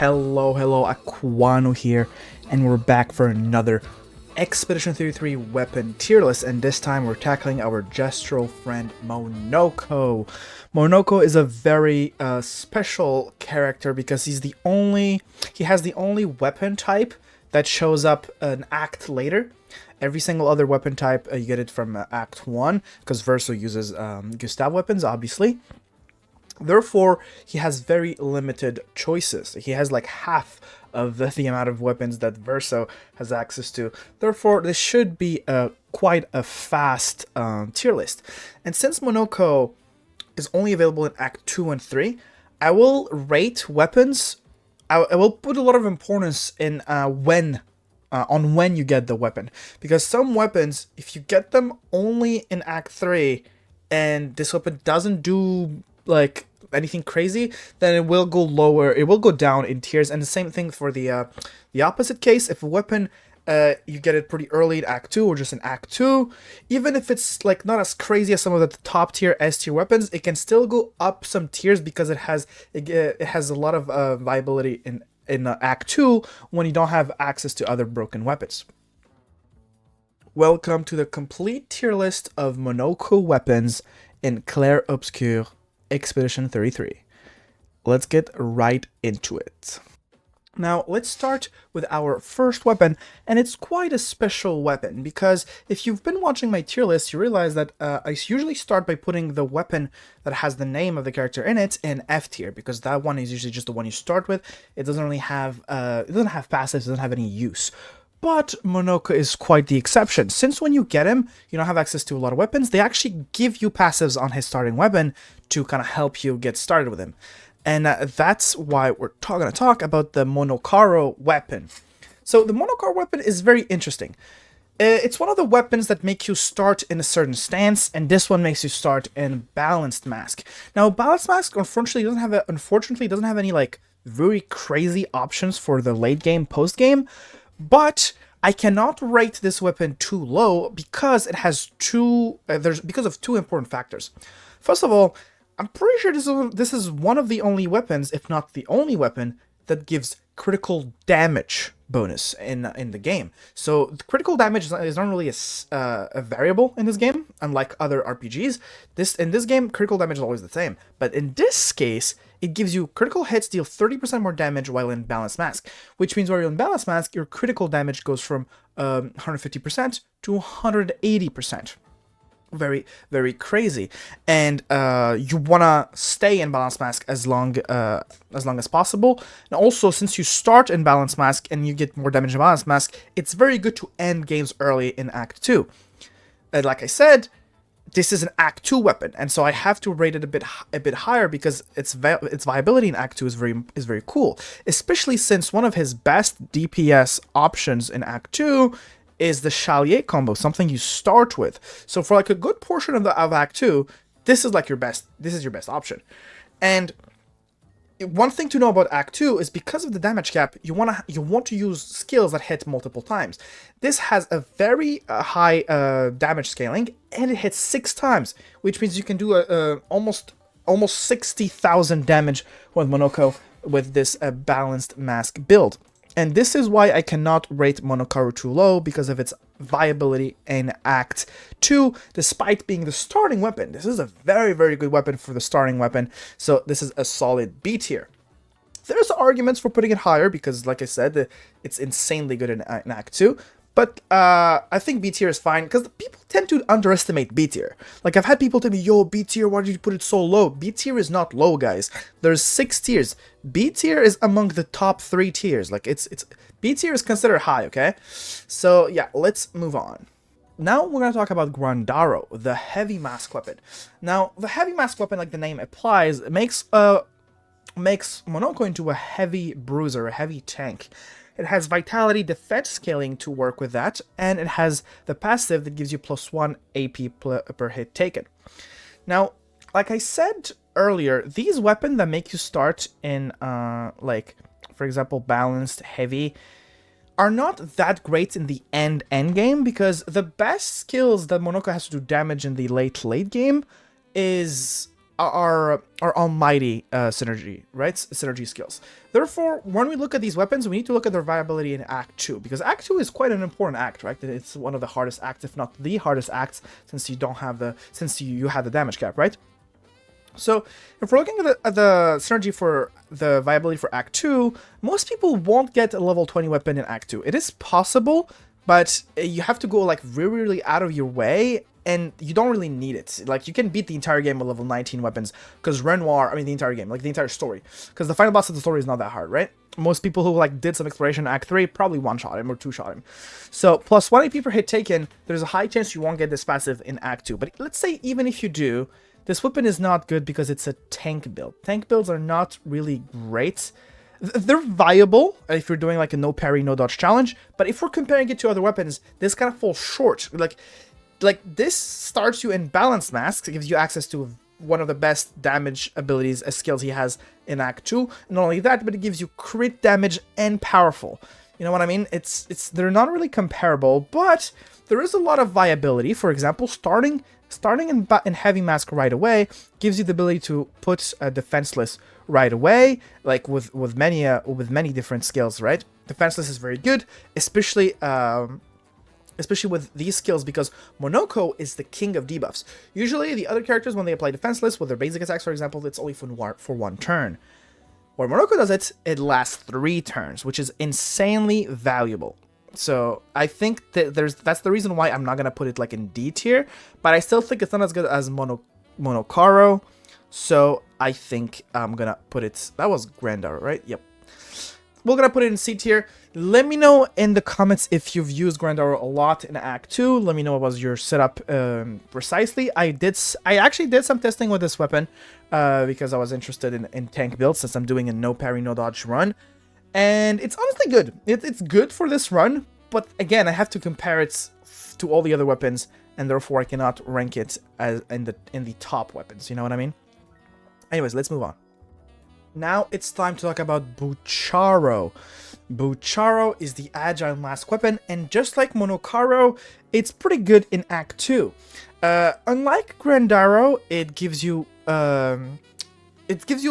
Hello, Acwano here, and we're back for another Expedition 33 weapon tier list, and this time we're tackling our gestural friend Monoco. Monoco is a very special character because he has the only weapon type that shows up an act later. Every single other weapon type, you get it from Act 1, because Verso uses Gustav weapons, obviously. Therefore, he has very limited choices. He has like half of the amount of weapons that Verso has access to. Therefore, this should be quite a fast tier list. And since Monoco is only available in Act 2 and 3, I will rate weapons. I will put a lot of importance in when you get the weapon. Because some weapons, if you get them only in Act 3, and this weapon doesn't do like anything crazy, then it will go lower, it will go down in tiers. And the same thing for the opposite case. If a weapon you get it pretty early in Act 2 or just in Act 2, even if it's like not as crazy as some of the top tier S tier weapons, it can still go up some tiers because it has a lot of viability in Act 2 when you don't have access to other broken weapons. Welcome to the complete tier list of Monoco weapons in Clair Obscur Expedition 33. Let's get right into it. Now, let's start with our first weapon, and it's quite a special weapon, because if you've been watching my tier list, you realize that I usually start by putting the weapon that has the name of the character in it in F tier, because that one is usually just the one you start with. It doesn't really have, it doesn't have passives, it doesn't have any use. But Monoco is quite the exception. Since when you get him, you don't have access to a lot of weapons, they actually give you passives on his starting weapon to kind of help you get started with him. And that's why we're going to talk about the Monocaro weapon. So the Monocaro weapon is very interesting. It's one of the weapons that make you start in a certain stance, and this one makes you start in Balanced Mask. Now, Balanced Mask unfortunately doesn't have any like very crazy options for the late game, post game. But I cannot rate this weapon too low because it has because of two important factors. First of all, I'm pretty sure this is one of the only weapons, if not the only weapon, that gives critical damage bonus in the game. So the critical damage is not really a variable in this game, unlike other RPGs. In this game, critical damage is always the same. But in this case, it gives you critical hits deal 30% more damage while in Balanced Mask, which means while you're in Balanced Mask, your critical damage goes from 150% to 180%. Very, very crazy. And you want to stay in Balanced Mask as long as possible. And also, since you start in Balanced Mask and you get more damage in Balanced Mask, it's very good to end games early in Act 2. And like I said, this is an Act 2 weapon, and so I have to rate it a bit higher because its viability in Act 2 is very cool. Especially since one of his best DPS options in Act 2 is the Chalier combo, something you start with. So for like a good portion of Act 2, this is your best option. And one thing to know about Act 2 is because of the damage cap, you want to use skills that hit multiple times. This has a very high damage scaling, and it hits 6 times, which means you can do almost 60,000 damage with Monoco with this Balanced Mask build. And this is why I cannot rate Monocaro too low, because of its viability in Act 2, despite being the starting weapon. This is a very, very good weapon for the starting weapon, so this is a solid B tier. There's arguments for putting it higher, because like I said, it's insanely good in Act 2, but I think B tier is fine, because people tend to underestimate B tier. Like, I've had people tell me, yo, B tier, why did you put it so low? B tier is not low, guys. There's 6 tiers. B tier is among the top 3 tiers. Like, B tier is considered high, okay? So, yeah, let's move on. Now we're going to talk about Grandaro, the heavy mask weapon. Now, the heavy mask weapon, like the name implies, makes Monoco into a heavy bruiser, a heavy tank. It has vitality defense scaling to work with that, and it has the passive that gives you +1 AP per hit taken. Now, like I said earlier, these weapons that make you start in, like, for example, balanced, heavy, are not that great in the end game, because the best skills that Monoco has to do damage in the late game is are almighty synergy, right? Synergy skills. Therefore, when we look at these weapons, we need to look at their viability in Act 2, because Act 2 is quite an important act, right? It's one of the hardest acts, if not the hardest acts, since you don't have the you have the damage cap, right? So if we're looking at the synergy for the viability for Act 2, most people won't get a level 20 weapon in Act 2. It is possible, but you have to go like really, really out of your way, and you don't really need it. Like, you can beat the entire game with level 19 weapons, because Renoir, I mean the entire game, like the entire story, because the final boss of the story is not that hard, right? Most people who like did some exploration in Act 3 probably one-shot him or two-shot him. So plus 1 AP per hit taken, there's a high chance you won't get this passive in Act 2. But let's say even if you do, this weapon is not good because it's a tank build. Tank builds are not really great. They're viable if you're doing like a no parry, no dodge challenge, but if we're comparing it to other weapons, this kind of falls short. Like this starts you in Balanced Mask. It gives you access to one of the best damage abilities, skills he has in Act 2. Not only that, but it gives you crit damage and powerful. You know what I mean? They're not really comparable, but there is a lot of viability. For example, starting in Heavy Mask right away gives you the ability to put a Defenseless right away, like with many different skills, right? Defenseless is very good, especially with these skills, because Monoco is the king of debuffs. Usually the other characters, when they apply Defenseless with their basic attacks, for example, it's only for one turn. When Monoco does it, it lasts 3 turns, which is insanely valuable. So I think that that's the reason why I'm not gonna put it like in D tier, but I still think it's not as good as Monocaro. So I think I'm gonna put it. That was Grandaro, right? Yep. We're gonna put it in C tier. Let me know in the comments if you've used Grandaro a lot in Act 2. Let me know what was your setup precisely. I actually did some testing with this weapon because I was interested in tank builds, since I'm doing a no parry, no dodge run. And it's honestly good. It's good for this run, but again, I have to compare it to all the other weapons, and therefore I cannot rank it as in the top weapons. You know what I mean? Anyways, let's move on. Now it's time to talk about Boucharo. Boucharo is the Agile Mask weapon, and just like Monocaro, it's pretty good in Act 2. Unlike Grandaro, it gives you a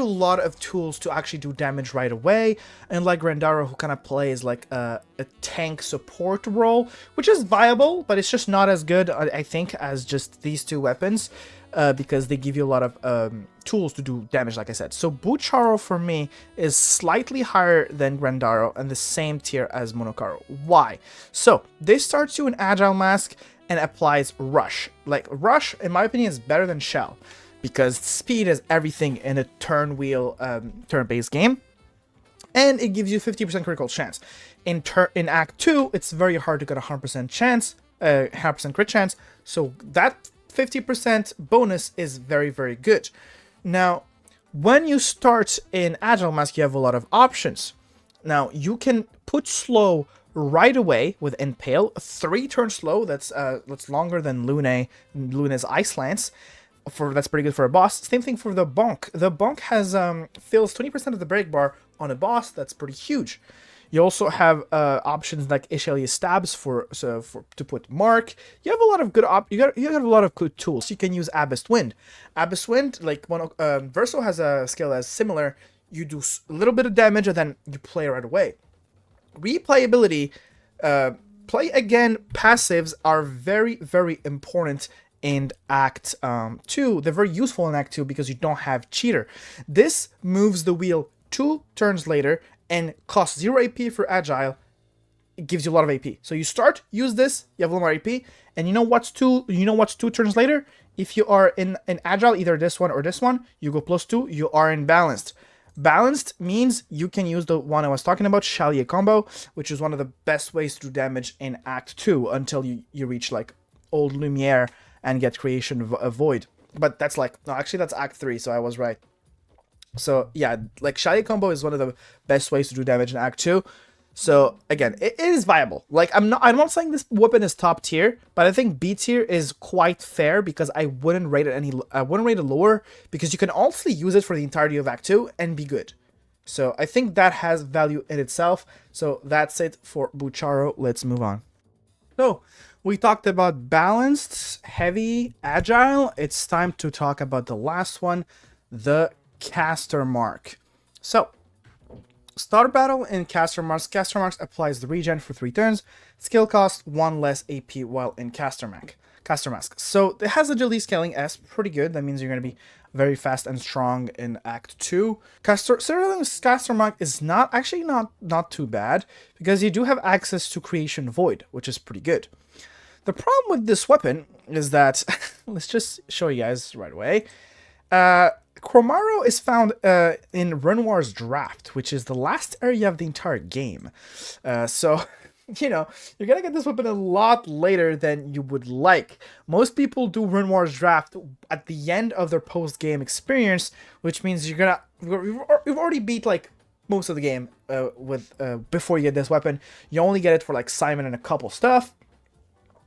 lot of tools to actually do damage right away, and like Grandaro, who kind of plays like a tank support role, which is viable, but it's just not as good, I think, as just these two weapons, because they give you a lot of tools to do damage, like I said. So Boucharo, for me, is slightly higher than Grandaro and the same tier as Monocaro. Why? So this starts you in Agile Mask and applies Rush. Like, Rush, in my opinion, is better than Shell, because speed is everything in a turn-based game, and it gives you 50% critical chance. In Act 2, it's very hard to get a 100% chance, 100% crit chance, so that 50% bonus is very, very good. Now, when you start in Agile Mask, you have a lot of options. Now, you can put slow right away with Impale, 3-turn slow, that's longer than Lune's Ice Lance. That's pretty good for a boss. Same thing for the Bonk. The Bonk has fills 20% of the break bar on a boss. That's pretty huge. You also have options like Ishaliya Stabs to put Mark. You have a lot of good you have a lot of good tools. You can use Abyss Wind. Abyss Wind, like Verso has a skill as similar. You do a little bit of damage and then you play right away. Replayability, play again passives are very, very important in Act 2. They're very useful in Act 2 because you don't have Cheater. This moves the wheel 2 turns later and costs 0 AP for Agile. It gives you a lot of AP. So you start, use this, you have a little more AP, and you know what's 2 turns later? If you are in Agile, either this one or this one, you go +2, you are in Balanced. Balanced means you can use the one I was talking about, Chalier combo, which is one of the best ways to do damage in Act 2 until you reach like Old Lumiere and get Creation Void. But that's like, no, actually that's Act 3, so I was right. So yeah, like Chalier combo is one of the best ways to do damage in Act 2. So again, it is viable. Like, I'm not saying this weapon is top tier, but I think B tier is quite fair, because I wouldn't rate it lower, because you can also use it for the entirety of Act 2 and be good. So I think that has value in itself. So that's it for Boucharo. Let's move on. So, we talked about balanced, heavy, agile. It's time to talk about the last one, the caster mark. So, start battle in caster marks. Caster marks applies the regen for 3 turns. Skill cost 1 less AP while in caster mask. So it has agility scaling S, pretty good. That means you're going to be very fast and strong in Act 2. Caster mark is not too bad, because you do have access to Creation Void, which is pretty good. The problem with this weapon is that, let's just show you guys right away. Chromaro is found in Renoir's Draft, which is the last area of the entire game. So, you know, you're gonna get this weapon a lot later than you would like. Most people do Renoir's Draft at the end of their post-game experience, which means you've already beat like most of the game before you get this weapon. You only get it for like Simon and a couple stuff.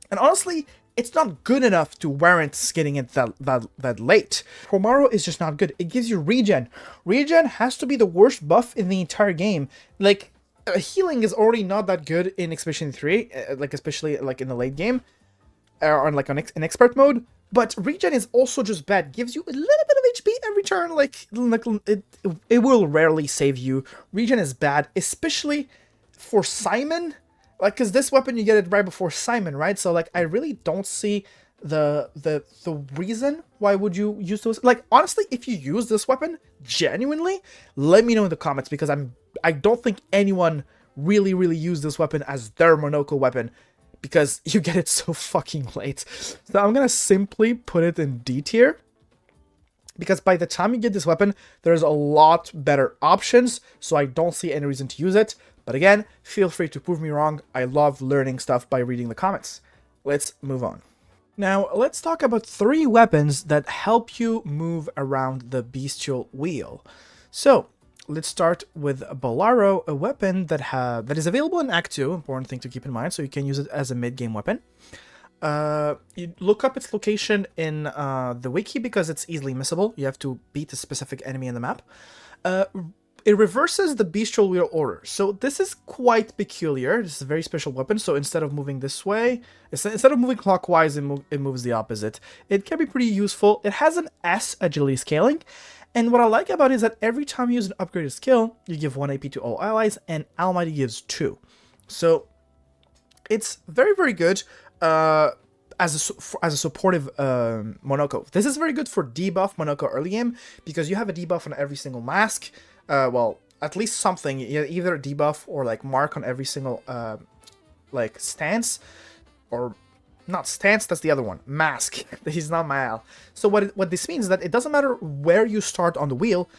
And honestly, it's not good enough to warrant getting it that late. Chromaro is just not good. It gives you regen. Regen has to be the worst buff in the entire game. Like, healing is already not that good in Expedition 3, especially like in the late game, or like in expert mode. But regen is also just bad. Gives you a little bit of HP every turn. Like it will rarely save you. Regen is bad, especially for Simon. Like, because this weapon, you get it right before Simon, right? So, like, I really don't see the reason why would you use those. Like, honestly, if you use this weapon, genuinely, let me know in the comments, because I don't think anyone really used this weapon as their Monoco weapon, because you get it so fucking late. So I'm gonna simply put it in D tier, because by the time you get this weapon, there's a lot better options, so I don't see any reason to use it. But again, feel free to prove me wrong. I love learning stuff by reading the comments. Let's move on. Now, let's talk about 3 weapons that help you move around the bestial wheel. So, let's start with Boucharo, a weapon that is available in Act 2, important thing to keep in mind, so you can use it as a mid-game weapon. You look up its location in the wiki, because it's easily missable. You have to beat a specific enemy in the map. It reverses the bestial wheel order. So this is quite peculiar. This is a very special weapon. So instead of moving this way, instead of moving clockwise, it moves the opposite. It can be pretty useful. It has an S agility scaling. And what I like about it is that every time you use an upgraded skill, you give 1 AP to all allies, and Almighty gives 2. So it's very good as a supportive Monoco. This is very good for debuff Monoco early game, because you have a debuff on every single mask. Well, at least something, either a debuff or like mark on every single like stance, or not stance, that's the other one, mask. He's not Maal. So what this means is that it doesn't matter where you start on the wheel.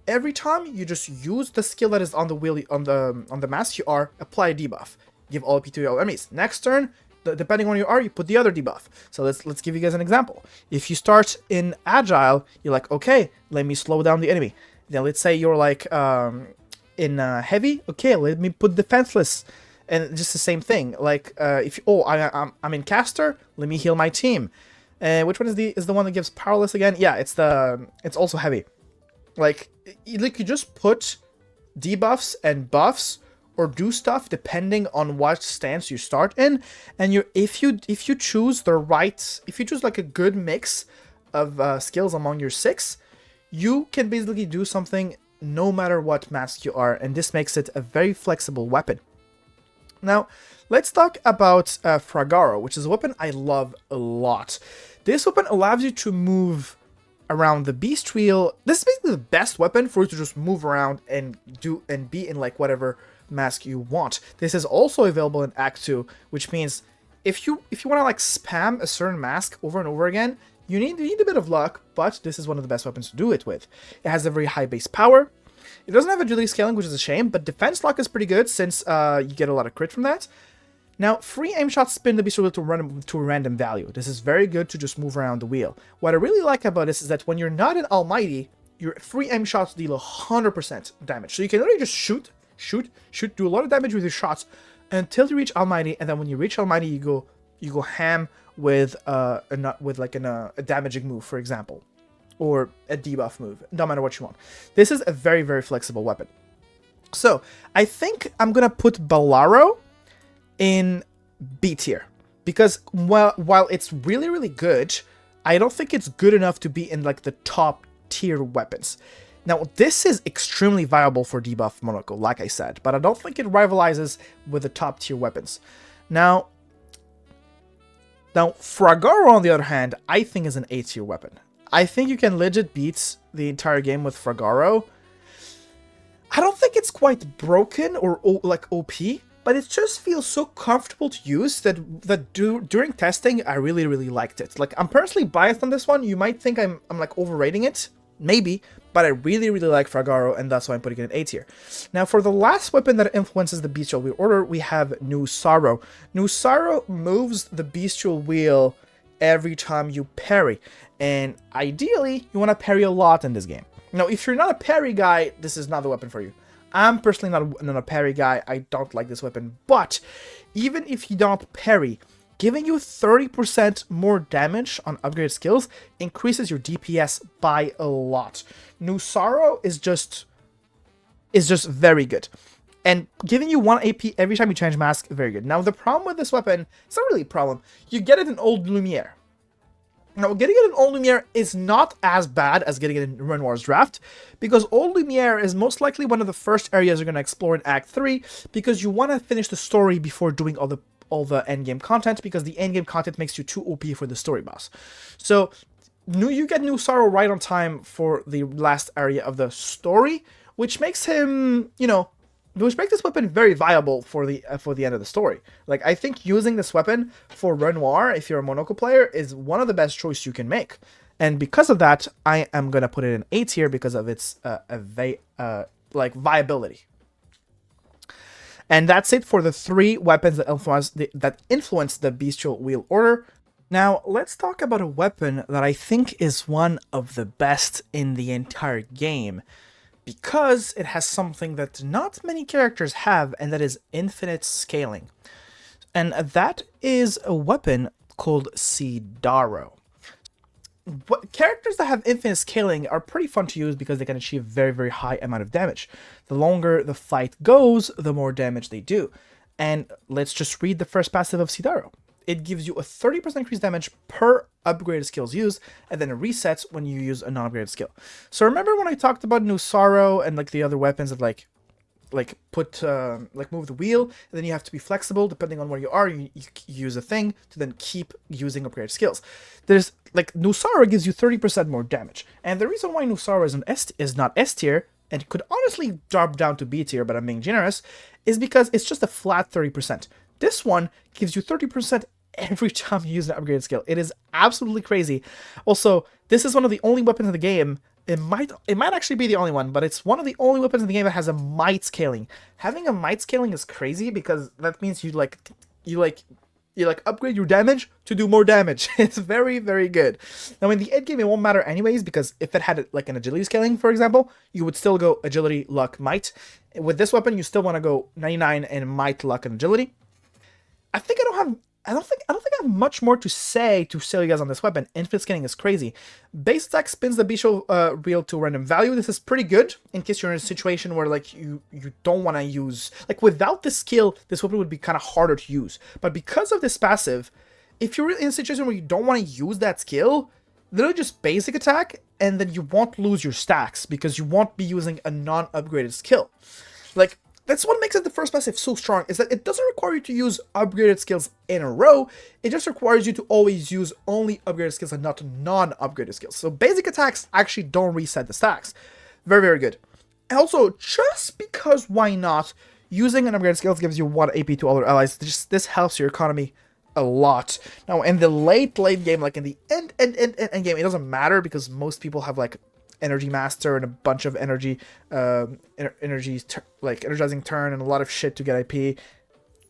Every time you just use the skill that is on the wheel, on the mask you are, apply a debuff, give all AP to your enemies. Next turn, depending on where you are, you put the other debuff. So let's give you guys an example. If you start in agile, you're like, okay, let me slow down the enemy. Then let's say you're like in heavy, okay, let me put defenseless, and just the same thing. Like I'm in caster, let me heal my team. Which one is the one that gives powerless again? Yeah, it's also heavy. Like you just put debuffs and buffs, or do stuff depending on what stance you start in, and if you choose like a good mix of skills among your 6. You can basically do something no matter what mask you are, and this makes it a very flexible weapon. Now, let's talk about Fragaro, which is a weapon I love a lot. This weapon allows you to move around the beast wheel. This is basically the best weapon for you to just move around and be in like whatever mask you want. This is also available in Act 2, which means if you want to like spam a certain mask over and over again, you need a bit of luck, but this is one of the best weapons to do it with. It has a very high base power. It doesn't have agility scaling, which is a shame, but defense lock is pretty good, since you get a lot of crit from that. Now, free aim shots spin the bestial wheel to a random value. This is very good to just move around the wheel. What I really like about this is that when you're not an Almighty, your free aim shots deal 100% damage. So you can literally just shoot, do a lot of damage with your shots until you reach Almighty, and then when you reach Almighty, you go ham with a damaging move, for example, or a debuff move, no matter what you want. This is a very flexible weapon. So I think I'm gonna put Boucharo in B tier. because while it's really, really good, I don't think it's good enough to be in like the top tier weapons. Now, this is extremely viable for debuff Monoco, like I said, but I don't think it rivalizes with the top tier weapons. Now, Fragaro, on the other hand, I think is an A tier weapon. I think you can legit beat the entire game with Fragaro. I don't think it's quite broken or like OP, but it just feels so comfortable to use that during testing, I really, really liked it. Like, I'm personally biased on this one. You might think I'm like overrating it. Maybe, but I really, really like Fragaro, and that's why I'm putting it in A tier. Now, for the last weapon that influences the Bestial Wheel order, we have Monoco. Monoco moves the Bestial Wheel every time you parry, and ideally, you want to parry a lot in this game. Now, if you're not a parry guy, this is not the weapon for you. I'm personally not a parry guy. I don't like this weapon, but even if you don't parry, giving you 30% more damage on upgraded skills increases your DPS by a lot. Monoco is just very good. And giving you 1 AP every time you change mask, very good. Now, the problem with this weapon, it's not really a problem. You get it in Old Lumiere. Now, getting it in Old Lumiere is not as bad as getting it in Renoir's Draft, because Old Lumiere is most likely one of the first areas you're going to explore in Act 3, because you want to finish the story before doing all the endgame content, because the endgame content makes you too OP for the story boss. So, you get Monoco right on time for the last area of the story, which makes him, which makes this weapon very viable for the end of the story. Like, I think using this weapon for Renoir, if you're a Monoco player, is one of the best choices you can make. And because of that, I am going to put it in A tier because of its viability. And that's it for the 3 weapons that influence the Bestial Wheel order. Now, let's talk about a weapon that I think is one of the best in the entire game, because it has something that not many characters have, and that is infinite scaling. And that is a weapon called Sidaro. Characters that have infinite scaling are pretty fun to use because they can achieve very, very high amount of damage. The longer the fight goes, the more damage they do. And let's just read the first passive of Sidaro. It gives you a 30% increased damage per upgraded skills used, and then it resets when you use a non-upgraded skill. So remember when I talked about Monoco and like the other weapons that like move the wheel, and then you have to be flexible depending on where you are. You use a thing to then keep using upgraded skills. There's like Monoco gives you 30% more damage, and the reason why Monoco is not S tier and could honestly drop down to B tier, but I'm being generous, is because it's just a flat 30%. This one gives you 30% every time you use an upgraded skill. It is absolutely crazy. Also, this is one of the only weapons in the game. It might actually be the only one, but it's one of the only weapons in the game that has a might scaling. Having a might scaling is crazy because that means you upgrade your damage to do more damage. It's very, very good. Now in the end game it won't matter anyways, because if it had like an agility scaling, for example, you would still go agility, luck, might. With this weapon you still want to go 99 in might, luck, and agility. I don't think I have much more to say you guys on this weapon. Infinite scaling is crazy. Base attack spins the Bestial wheel to a random value. This is pretty good in case you're in a situation where like you don't want to use, like without this skill, this weapon would be kind of harder to use. But because of this passive, if you're in a situation where you don't want to use that skill, literally just basic attack, and then you won't lose your stacks because you won't be using a non-upgraded skill. Like, that's what makes it the first passive so strong, is that it doesn't require you to use upgraded skills in a row. It just requires you to always use only upgraded skills and not non-upgraded skills. So basic attacks actually don't reset the stacks. Very, very good. And also, just because why not, using an upgraded skills gives you 1 AP to other allies. This helps your economy a lot. Now, in the late game, like in the end game, it doesn't matter because most people have like Energy Master and a bunch of energizing turn and a lot of shit to get IP.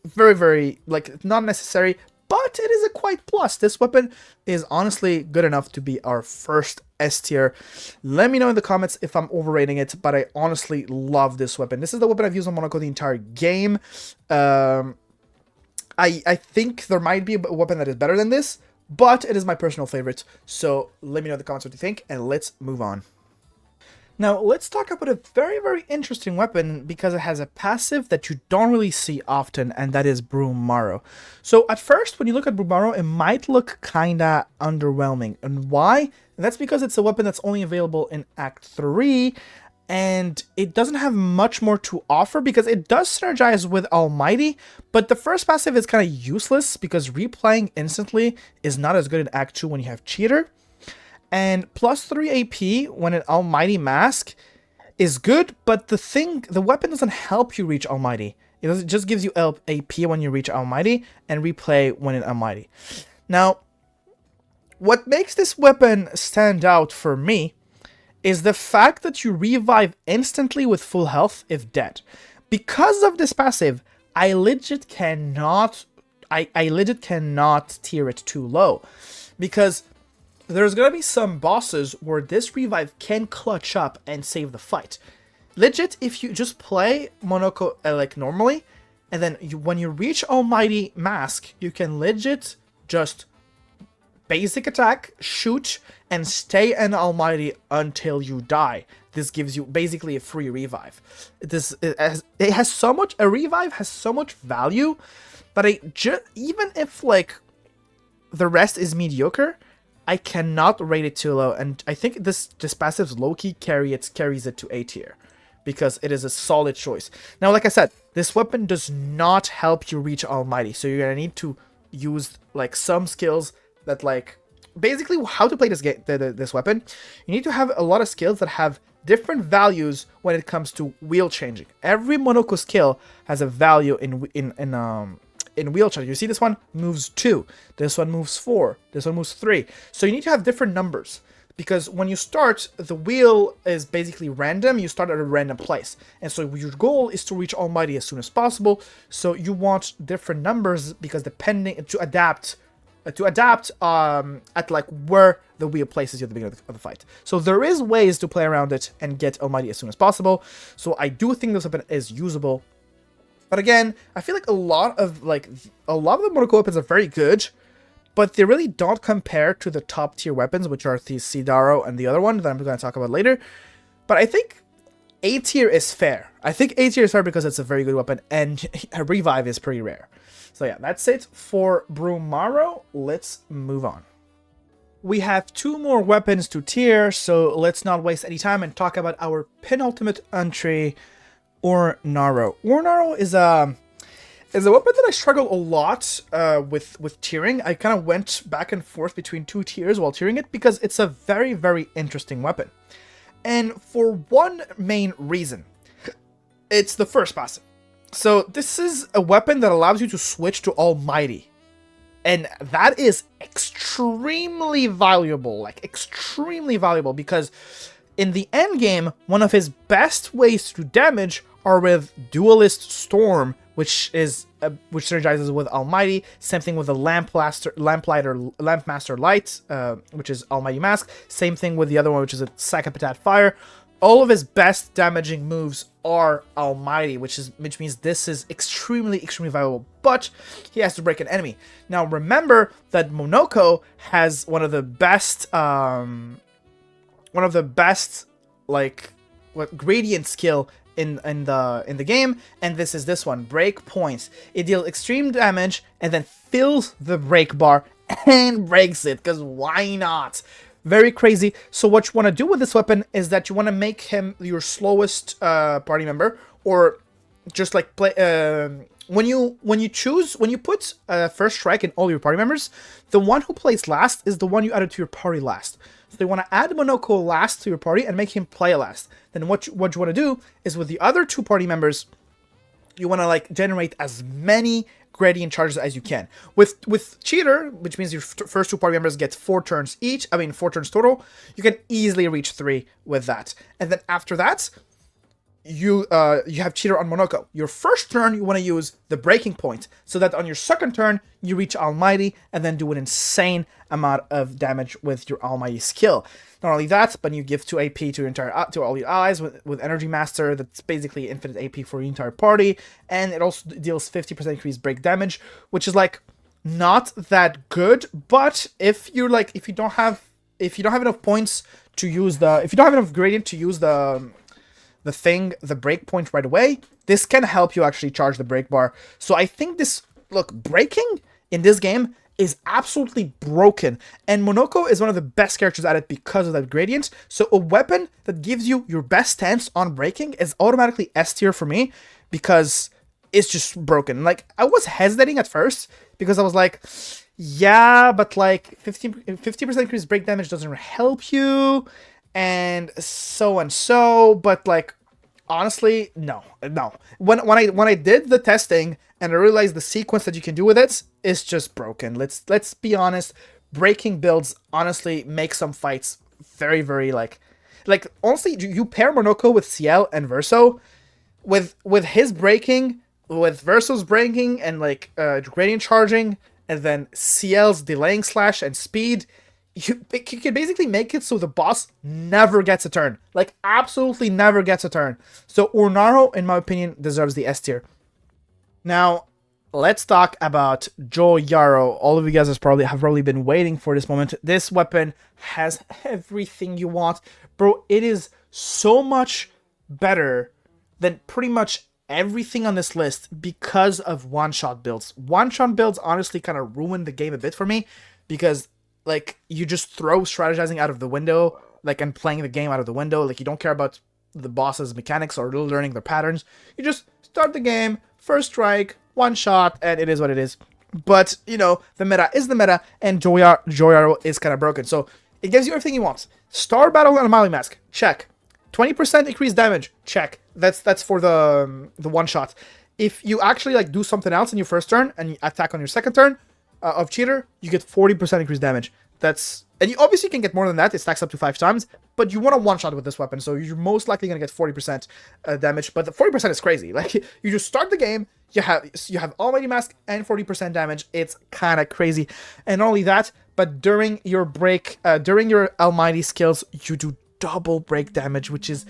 Very, very, like, not necessary, but it is a quite plus. This weapon is honestly good enough to be our first S tier. Let me know in the comments if I'm overrating it, but I honestly love this weapon. This is the weapon I've used on Monoco the entire game. I think there might be a weapon that is better than this, but it is my personal favorite. So let me know in the comments what you think, and let's move on. Now, let's talk about a very, very interesting weapon because it has a passive that you don't really see often, and that is Brumaro. So, at first, when you look at Brumaro, it might look kinda underwhelming. And why? And that's because it's a weapon that's only available in Act 3, and it doesn't have much more to offer because it does synergize with Almighty, but the first passive is kind of useless because replaying instantly is not as good in Act 2 when you have Cheater. And plus 3 AP when an Almighty Mask is good, but the weapon doesn't help you reach Almighty. It just gives you AP when you reach Almighty and replay when in Almighty. Now, what makes this weapon stand out for me is the fact that you revive instantly with full health if dead. Because of this passive, I legit cannot tier it too low. Because there's gonna be some bosses where this revive can clutch up and save the fight. Legit, if you just play Monoco like normally, and then when you reach Almighty Mask, you can legit just basic attack, shoot, and stay an Almighty until you die. This gives you basically a free revive. A revive has so much value, but even if like the rest is mediocre, I cannot rate it too low, and I think this passive's low-key carries it to A tier, because it is a solid choice. Now, like I said, this weapon does not help you reach Almighty, so you're gonna need to use like some skills that like basically how to play this weapon. You need to have a lot of skills that have different values when it comes to wheel changing. Every Monoco skill has a value in wheel change. You see this one moves 2, this one moves 4, this one moves 3. So you need to have different numbers, because when you start, the wheel is basically random. You start at a random place, and so your goal is to reach Almighty as soon as possible. So you want different numbers because depending to adapt at like where the wheel places you at the beginning of the fight. So there is ways to play around it and get Almighty as soon as possible. So I do think this weapon is usable. But again, I feel like a lot of the Monoco weapons are very good, but they really don't compare to the top tier weapons, which are the Sidaro and the other one that I'm going to talk about later. But I think A tier is fair. I think A tier is fair because it's a very good weapon, and a revive is pretty rare. So yeah, that's it for Brumaro. Let's move on. We have 2 more weapons to tier, so let's not waste any time and talk about our penultimate entry, Urnaro. Urnaro is a weapon that I struggle a lot with tiering. I kind of went back and forth between 2 tiers while tiering it because it's a very, very interesting weapon. And for one main reason, it's the first passive. So this is a weapon that allows you to switch to Almighty. And that is extremely valuable, because in the end game, one of his best ways to do damage are with Duelist Storm, which synergizes with Almighty. Same thing with the Lampmaster Light, which is Almighty Mask. Same thing with the other one, which is a Sacapatat Fire. All of his best damaging moves are Almighty, which means this is extremely valuable. But he has to break an enemy. Now remember that Monoco has one of the best gradient skill in the game, and this one, break points. It deals extreme damage and then fills the break bar and breaks it, because why not? Very crazy. So what you want to do with this weapon is that you want to make him your slowest party member, or just like play when you put first strike in all your party members, the one who plays last is the one you added to your party last. So they want to add Monoco last to your party and make him play last. Then what you want to do is with the other 2 party members, you want to like generate as many gradient charges as you can. With Cheater, which means your first 2 party members get 4 turns each, 4 turns total, you can easily reach 3 with that. And then after that, you have Cheater on Monoco. Your first turn, you want to use the breaking point, so that on your second turn, you reach Almighty, and then do an insane amount of damage with your Almighty skill. Not only that, but you give 2 AP to all your allies with Energy Master. That's basically infinite AP for your entire party, and it also deals 50% increased break damage, which is like not that good. But if you don't have enough points to use the, if you don't have enough gradient to use the breakpoint right away, this can help you actually charge the brake bar. So I think this, look, braking in this game is absolutely broken, and Monoco is one of the best characters at it because of that gradient. So a weapon that gives you your best stance on braking is automatically S tier for me, because it's just broken. Like, I was hesitating at first, because I was like, yeah, but like 50% increased brake damage doesn't help you, and so, but like, honestly, no. When I did the testing and I realized the sequence that you can do with it is just broken. Let's be honest. Braking builds honestly make some fights very, very like honestly, you pair Monoco with CL and Verso with his braking, with Verso's braking and like gradient charging, and then CL's delaying slash and speed. You can basically make it so the boss never gets a turn. Like, absolutely never gets a turn. So Urnaro, in my opinion, deserves the S tier. Now, let's talk about Joyaro. All of you guys have probably been waiting for this moment. This weapon has everything you want. Bro, it is so much better than pretty much everything on this list because of one-shot builds. One-shot builds honestly kind of ruined the game a bit for me, because like, you just throw strategizing out of the window, like, and playing the game out of the window. Like, you don't care about the boss's mechanics or learning their patterns. You just start the game, first strike, one shot, and it is what it is. But, you know, the meta is the meta, and Joyaro is kind of broken. So, it gives you everything you want. Star Battle and Mali Mask, check. 20% increased damage, check. That's for the one shot. If you actually, like, do something else in your first turn, and you attack on your second turn, of cheater, you get 40% increased damage. And you obviously can get more than that. It stacks up to 5 times, but you want to one-shot with this weapon, so you're most likely going to get 40% damage. But the 40% is crazy. Like, you just start the game, you have Almighty Mask and 40% damage. It's kind of crazy. And not only that, but during your during your Almighty skills, you do double break damage, which is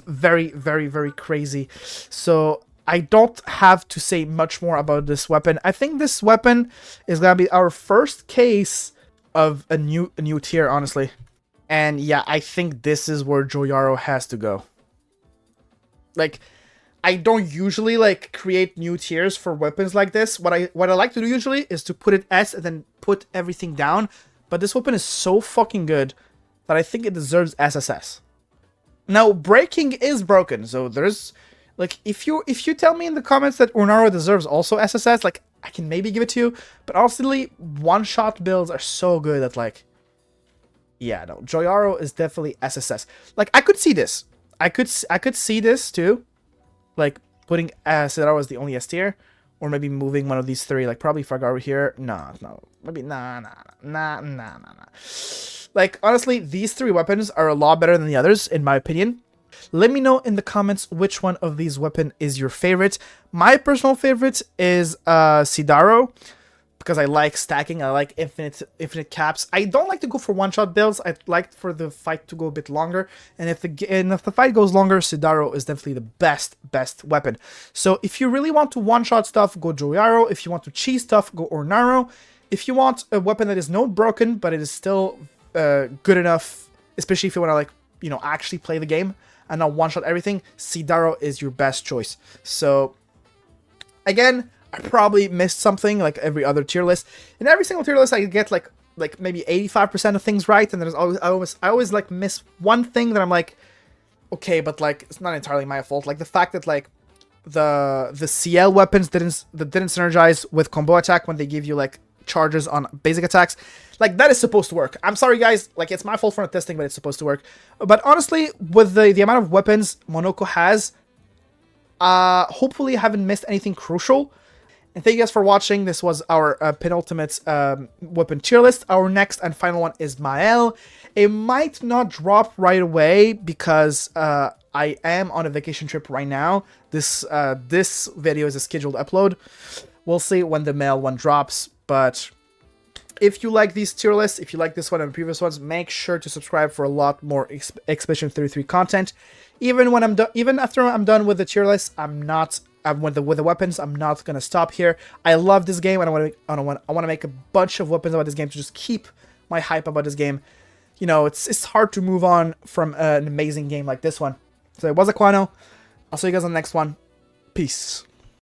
very, very, very crazy. So I don't have to say much more about this weapon. I think this weapon is gonna be our first case of a new tier, honestly. And yeah, I think this is where Joyaro has to go. Like, I don't usually like create new tiers for weapons like this. What I like to do usually is to put it S and then put everything down. But this weapon is so fucking good that I think it deserves SSS. Now, braking is broken, so there's, like, if you tell me in the comments that Urnaro deserves also SSS, like, I can maybe give it to you. But honestly, one-shot builds are so good that, like, yeah, no, Joyaro is definitely SSS. Like, I could see this. I could see this too, like putting Sidaro as the only S tier, or maybe moving one of these three, like probably Fagaru here. No, maybe nah. Like, honestly, these three weapons are a lot better than the others, in my opinion. Let me know in the comments which one of these weapons is your favorite. My personal favorite is Sidaro, because I like stacking. I like infinite caps. I don't like to go for one-shot builds. I like for the fight to go a bit longer. And if the fight goes longer, Sidaro is definitely the best weapon. So if you really want to one-shot stuff, go Joyaro. If you want to cheese stuff, go Urnaro. If you want a weapon that is not broken, but it is still good enough, especially if you want to, like, you know, actually play the game and not one-shot everything, Sidaro is your best choice. So, again, I probably missed something like every other tier list. In every single tier list, I get like maybe 85% of things right, and there's always I always like miss one thing that I'm like, okay, but like it's not entirely my fault. Like the fact that like the CL weapons didn't synergize with combo attack when they give you like charges on basic attacks. Like, that is supposed to work. I'm sorry, guys. Like, it's my fault for not testing, but it's supposed to work. But honestly, with the amount of weapons Monoco has, hopefully I haven't missed anything crucial. And thank you guys for watching. This was our penultimate weapon tier list. Our next and final one is Mael. It might not drop right away because I am on a vacation trip right now. This video is a scheduled upload. We'll see when the Mael one drops. But if you like these tier lists, if you like this one and the previous ones, make sure to subscribe for a lot more Expedition 33 content. Even after I'm done with the tier list, with the weapons, I'm not gonna stop here. I love this game, and I want to make a bunch of weapons about this game to just keep my hype about this game. you know, it's hard to move on from an amazing game like this one. So it was Aquano. I'll see you guys on the next one. Peace.